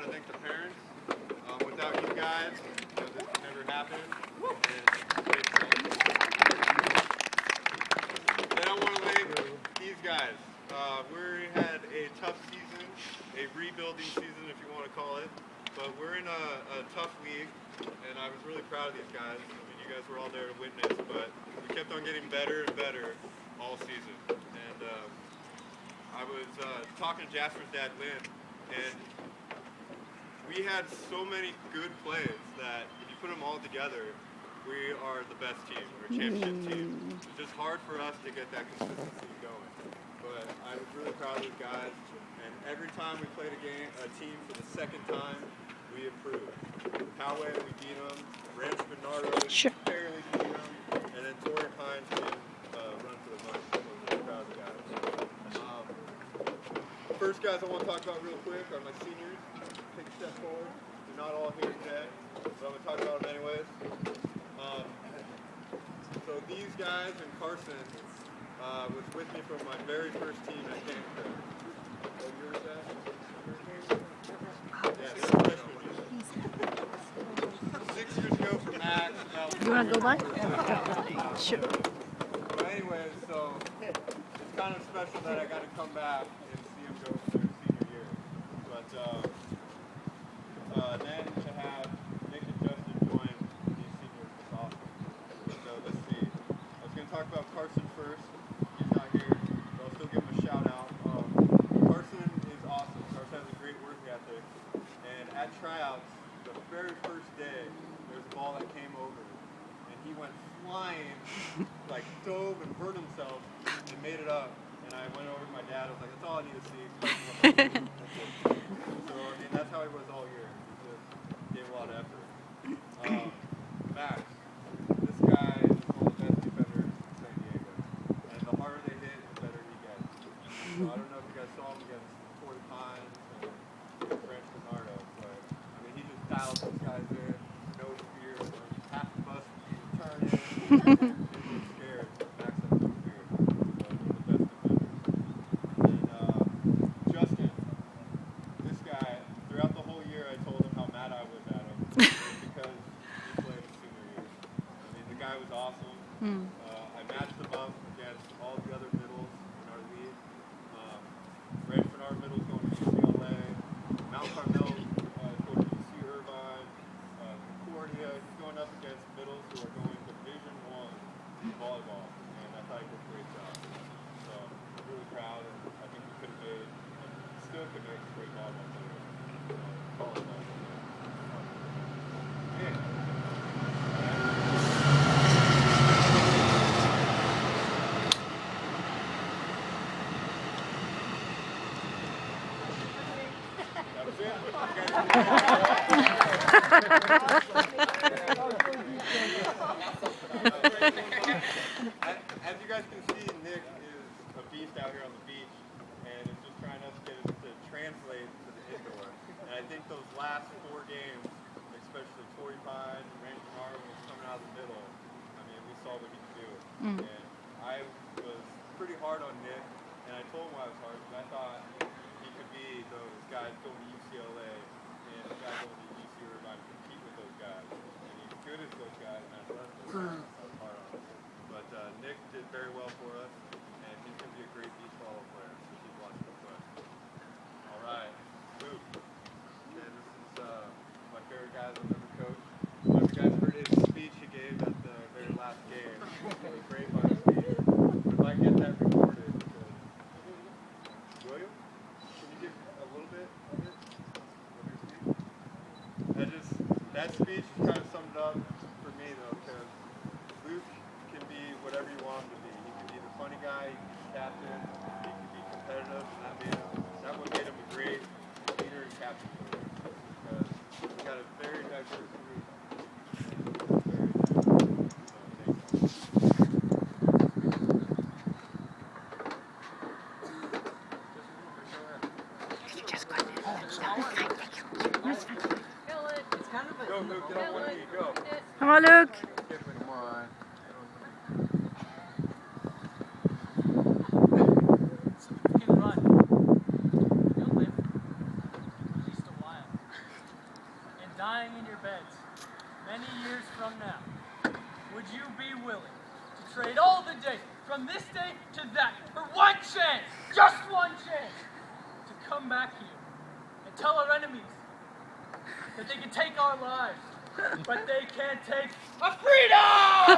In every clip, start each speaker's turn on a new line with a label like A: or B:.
A: want to thank the parents. Without you guys, this could never happen. Then I want to thank these guys. We had a tough season, a rebuilding season if you want to call it, but we're in a tough league, and I was really proud of these guys. I mean, you guys were all there to witness, but we kept on getting better and better all season. And I was talking to Jasper's dad, Lynn, and we had so many good plays that if you put them all together, we are the best team. We're a championship team. It's just hard for us to get that consistency going. But I was really proud of these guys, and every time we played a team for the second time, we improved. Poway, we beat them. Ranch Bernardo, barely beat them. And then Torrey Pines didn't run for the money. So we're really proud of the guys. First guys I want to talk about real quick are my seniors. Take a step forward. They're not all here today, but I'm going to talk about them anyways. So these guys and Carson was with me from my very first team at Camp Crest. What year was that? Yeah, they were freshmen year. 6 years ago for Max.
B: You want to go by? Sure.
A: But anyways, so it's kind of special that I got to come back and see them go for their senior year. But then to have Nick and Justin join these seniors is awesome. So let's see. I was going to talk about Carson first. He's not here, but I'll still give him a shout out. Carson is awesome. Carson has a great work ethic. And at tryouts, the very first day, there's a ball that came over. And he went flying, like dove and hurt himself and made it up. And I went over to my dad. I was like, that's all I need to see. So, I mean, that's how he was all year. He just gave a lot of effort. Max, this guy is one of the best defenders in San Diego. And the harder they hit, the better he gets. So I don't know if you guys saw him against Torrey Pines and Ranch Bernardo, but I mean, he just dialed those guys in, no fear. Half the bus would turn in. He was scared. Max has no fear. So one of the best defenders. And Justin, this guy, throughout the whole year, I told him how mad I was at him because he played his senior year. I mean, the guy was awesome. I matched him up against all the other middles in our league. Ranch Bernard Middle's going to UCLA. Mount Carmel is going to UC Irvine. Concordia, he's going up against middles who are going to Division I volleyball. And I thought he did a great job. So I'm really proud, and I think we could have made, and still could make a great volleyball player. College volleyball player. Yeah. That was it. As you guys can see, Nick is a beast out here on the beach, and is just trying to get it to translate to the indoor. And I think those last 4 games, especially Torrey Pines and Ranch Bernardo was coming out of the middle. I mean, we saw what he could do. And I was pretty hard on Nick, and I told him why I was hard, because I thought he could be those guys going to UCLA and the guy going to UC Irvine to compete with those guys. And he's good as those guys, and I was hard on him. But Nick did very well for us, and he's going to be a great beach volleyball player. So keep watching him play. All right, Luke. And this is my favorite guy I've ever coached. Have you guys heard his speech he gave at the very last game? It was great by his speech. If I get that recorded, because William, can you give a little bit of it? Of your speech? That speech kind of summed up for me though, because Luke can be whatever you want him to be. He can be the funny guy, he can be captain, he can be competitive, and that what made him a great leader and captain for us. Because he's got a very diverse group. Go, Luke, get on one knee, go.
B: Come on, Luke.
A: Come on.
C: You can run. You'll live. At least a while. dying in your beds, many years from now, would you be willing to trade all the day, from this day to that, for one chance, just one chance, to come back here and tell our enemies that they can take our lives, but they can't take our freedom?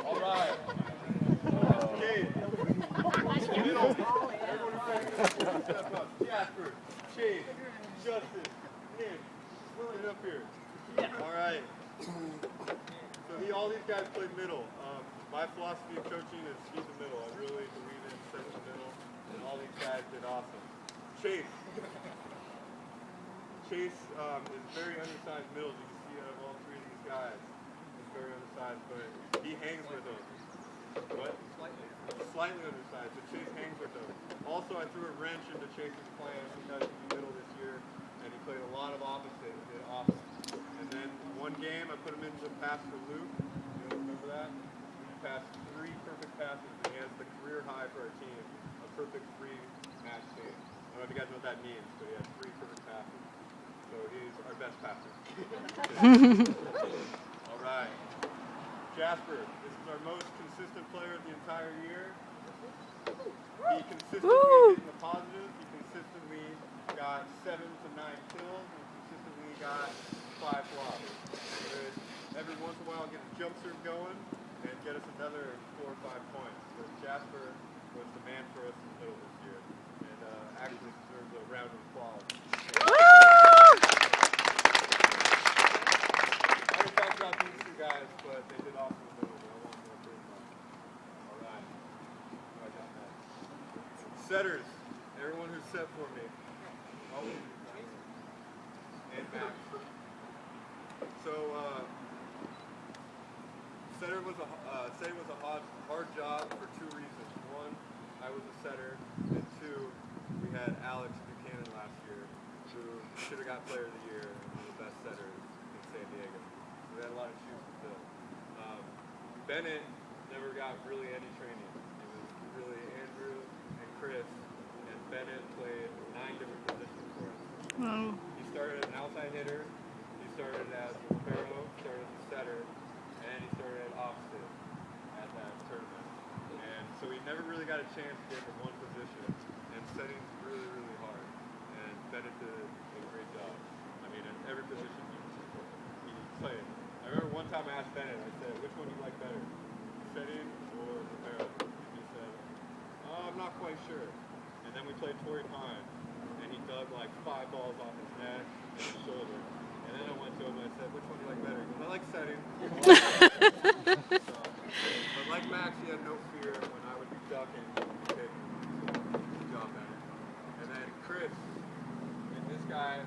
A: All right. Chase. Middle. Everyone step up. Jasper. Chase. Justin. Nick. Willing up here. All right. So all these guys played middle. My philosophy of coaching is feed the middle. I really believe in setting the middle, and all these guys did awesome. Chase. Chase is very undersized middle. You can see out of all three of these guys. He's very undersized, but he hangs with them. What? Slightly undersized, but Chase hangs with them. Also, I threw a wrench into Chase's plan because he's middle this year, and he played a lot of opposite and did awesome. And then one game, I put him into a pass for Luke. You guys remember that? He passed 3 perfect passes, and he has the career high for our team, a perfect 3 match game. I don't know if you guys know what that means, but he has 3 perfect passes. So he's our best passer. All right. Jasper, this is our most consistent player of the entire year. He consistently hit the positives. He consistently got 7 to 9 kills, and consistently got 5 blocks. Every once in a while, get a jump serve going and get us another 4 or 5 points. But Jasper was the man for us in the middle this year, and actually deserves a round of applause. I already talked about these 2 guys, but they did awesome in the middle. But I want more big ones. All right. I got that. Setters. Everyone who's set for me. And Max. So, setter was a hard job for 2 reasons. 1, I was a setter, and 2, we had Alex Buchanan last year, who should have got Player of the Year and one of the best setters in San Diego. So we had a lot of shoes to fill. Bennett never got really any training. It was really Andrew and Chris, and Bennett played 9 different positions for us.
B: Oh.
A: He started as an outside hitter, he started as a libero, started as a setter, and he started at opposite at that tournament. And so he never really got a chance to get in one position, and setting's really, really hard. And Bennett did a great job. I mean, in every position he played. I remember one time I asked Bennett, I said, which one do you like better, setting or libero? And he said, I'm not quite sure. And then we played Torrey Pine, and he dug like 5 balls off his neck and his shoulder. And then I went to him and I said, which one do you like better? He goes, I like setting. But like Max, he had no fear when I would be ducking and kicking. So, good job, Bennett. And then Chris, and this guy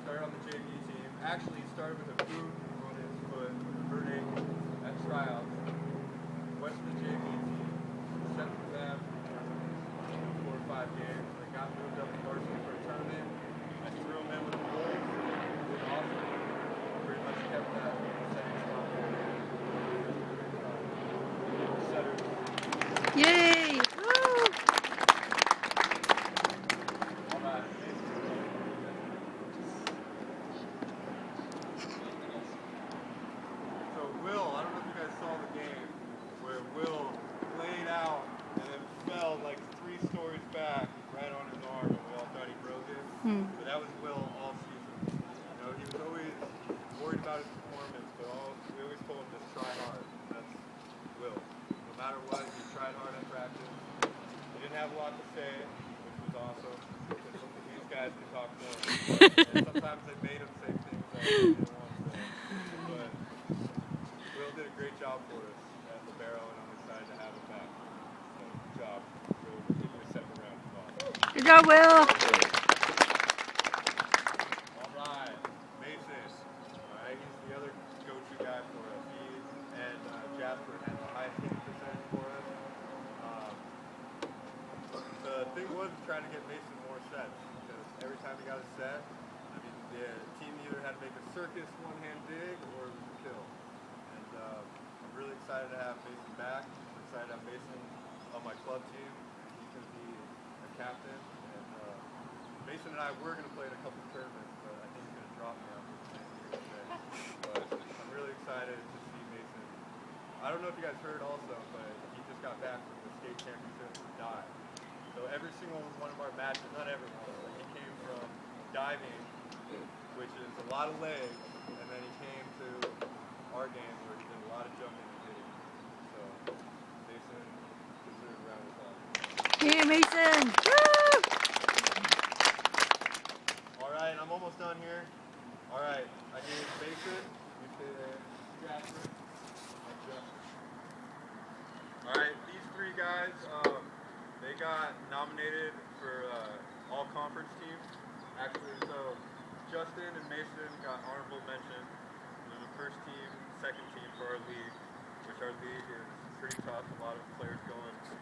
A: started on the JV team. Actually, he started with a boot on his foot, hurting at tryouts. Went to the JV team, set for them 4 or 5 games. They got moved up to varsity for a tournament. I threw him in with the boys. It was awesome. Pretty much kept that setting spot there. Setters.
B: Yay! Woo!
A: All right. So Will, I don't know if you guys saw the game where Will laid out and then fell like 3 stories back right on his arm, and we all thought he broke it. But that was Will all season. You know, he was always worried about his performance, but we always told him to try hard. That's Will. No matter what, he tried hard at practice. He didn't have a lot to say, which was awesome, because these guys can talk more. And sometimes they made him say things that he didn't want to say. But Will did a great job for us at libero, and I'm excited to have him back. So, good job. We'll give you a second round of applause.
B: Good job, Will.
A: All right, Mason. All right, he's the other go-to guy for us. He and Jasper had the highest hitting percentage for us. The thing was trying to get Mason more sets, because every time he got a set, I mean, the team either had to make a circus one-hand dig or it was a kill. And I'm really excited to have Mason back. I'm excited to have Mason on my club team. He's going to be a captain. And Mason and I were going to play in a couple tournaments, but I think he's going to drop me after the next year today. But I'm really excited to see Mason. I don't know if you guys heard also, but he just got back from the state championship for dive. So every single one of our matches, not everyone, but he came from diving, which is a lot of legs, and then he came to our game where he did a lot of jumping and hitting. So Mason deserves a round of applause.
B: Hey, Mason. Woo!
A: All right, I'm almost done here. All right, I need Mason. You stay there. Jasper. All right, these three guys, they got nominated for all conference teams. Actually, so Justin and Mason got honorable mention. They're the first team, second team for our league, which our league is pretty tough. A lot of players going to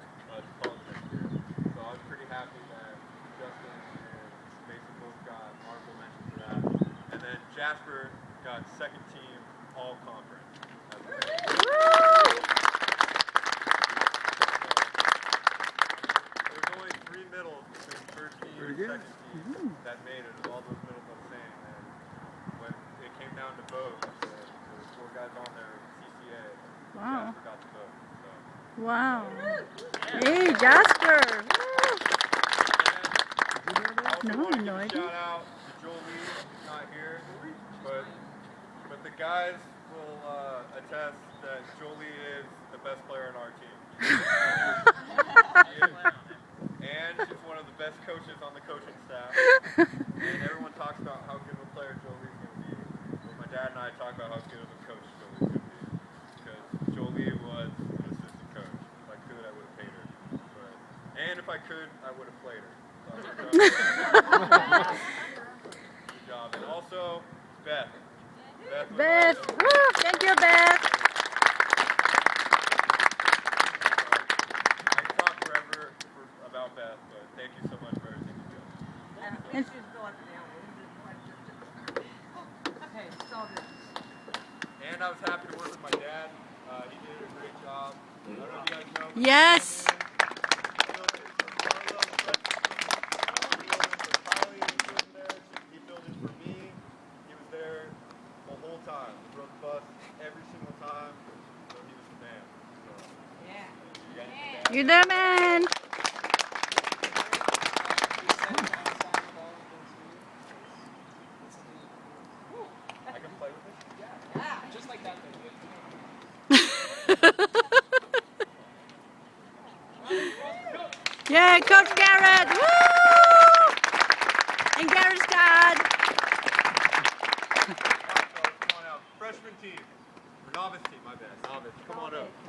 A: college next year. So I'm pretty happy that Justin and Mason both got honorable mention for that. And then Jasper got second team all conference. Second team that made it. All those middles I'm saying. And when it came down to vote, there were 4 guys on there CCA.
B: Wow.
A: Jasper got the vote. So.
B: Wow. Hey, Jasper.
A: No,
B: no idea.
A: Shout out to Jolie, who's not here, but the guys will attest that Jolie is the best player on our team. And she's one of the best coaches on the coaching staff. And everyone talks about how good of a player Jolie's going to be. But my dad and I talk about how good of a coach Jolie's going to be. Because Jolie was an assistant coach. If I could, I would have paid her. And if I could, I would have played her. So good job. And also, Beth.
B: Beth. Woo! Thank you, Beth.
A: About Beth, but thank you so much for everything you do. And I was happy to work with my dad. He did a great job. I don't know if you guys know.
B: Yes.
A: He filled in for me. He was there the whole time. He rode the bus every single time. So he was the man. So, yeah.
B: You're the man.
A: I can play with it?
C: Yeah, just like that.
B: Yeah, Coach Garrett. Woo! And Garrett's dad.
A: Come on out. Freshman team. Or novice team, my bad. Novice. Come on up.